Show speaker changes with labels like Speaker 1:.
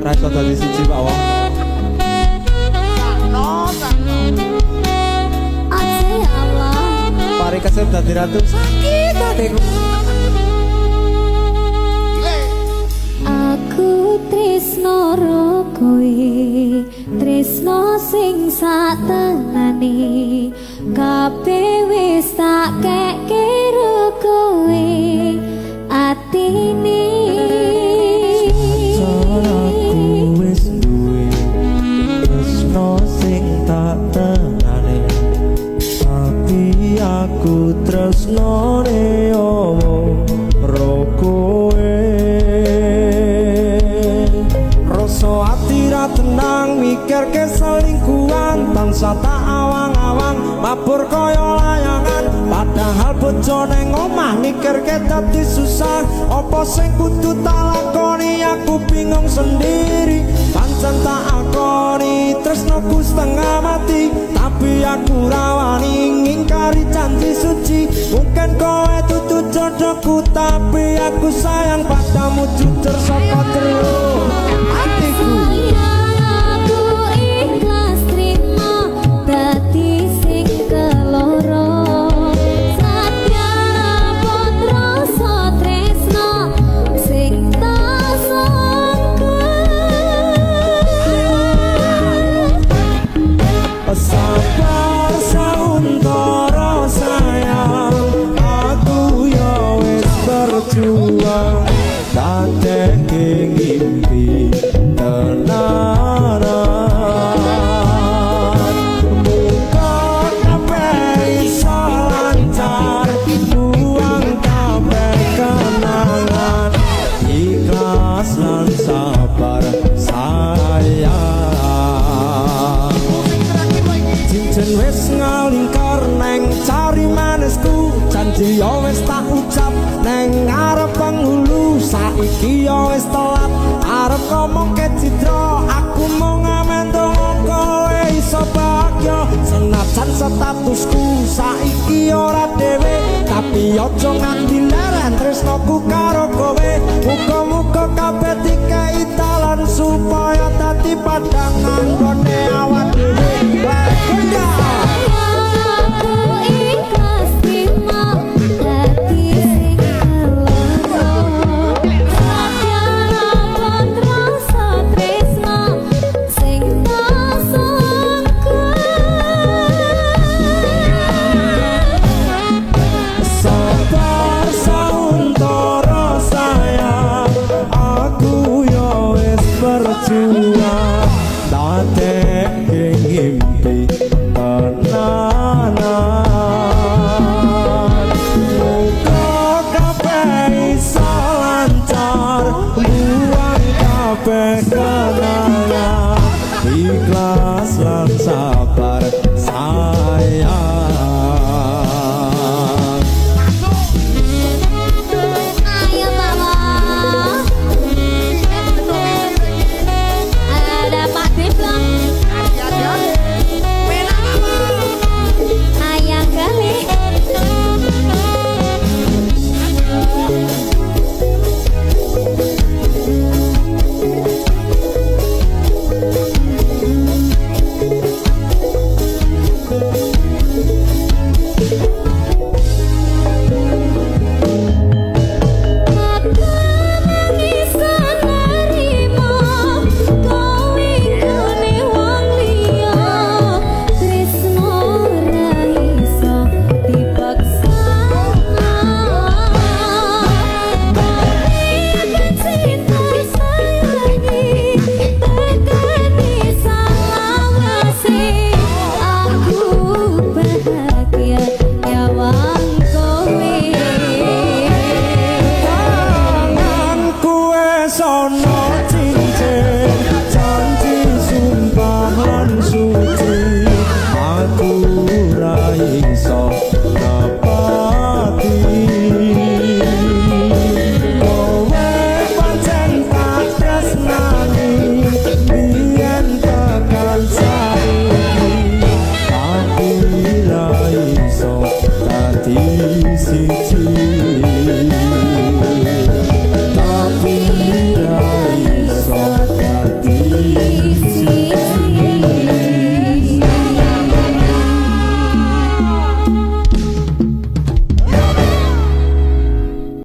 Speaker 1: Rasa dadi siji Pak Wong.
Speaker 2: Aja ya Allah.
Speaker 1: Pari kesep dadi ratu sakit hatiku.
Speaker 2: Aku tresno ro kowe, tresno sing satenane. Kabeh wis tak keke ro kowe atine.
Speaker 1: Aku wis duwe tresno sing tak tenane. Tapi aku tresnone omo ro kowe. Tenang mikir ke selingkuhan tansah tak awang-awang mabur koyo layangan padahal bojone ngomah mikir ke dadi susah apa sing kudu tak lakoni aku bingung sendiri pancen tak akoni tresnoku setengah mati tapi aku rawani ngingkari janji suci mungkin kowe tutu jodohku tapi aku sayang padamu jujur saka jero hatiku. Sabar sauntara sayang aku ya wis berjuang dadeke ngimpi tenanan muka kabeh iso lancar buang kabeh kenangan ikhlas lan sabar sayang cincin wis ngalingkar neng cari manisku janji yo wis tak ucap neng arep penghulu saiki yo wis telat arep ngomong ke citra aku mau ngamen dong kowe iso bahagia senajan statusku saiki ora dhewe tapi ojo nganti leren tresnoku karo kowe muga-muga kabeh dikai talan supaya dadi padangan kone awak dhewe. Berjuang dadeke ngimpi tenanan muga kabeh iso lancar buang kabeh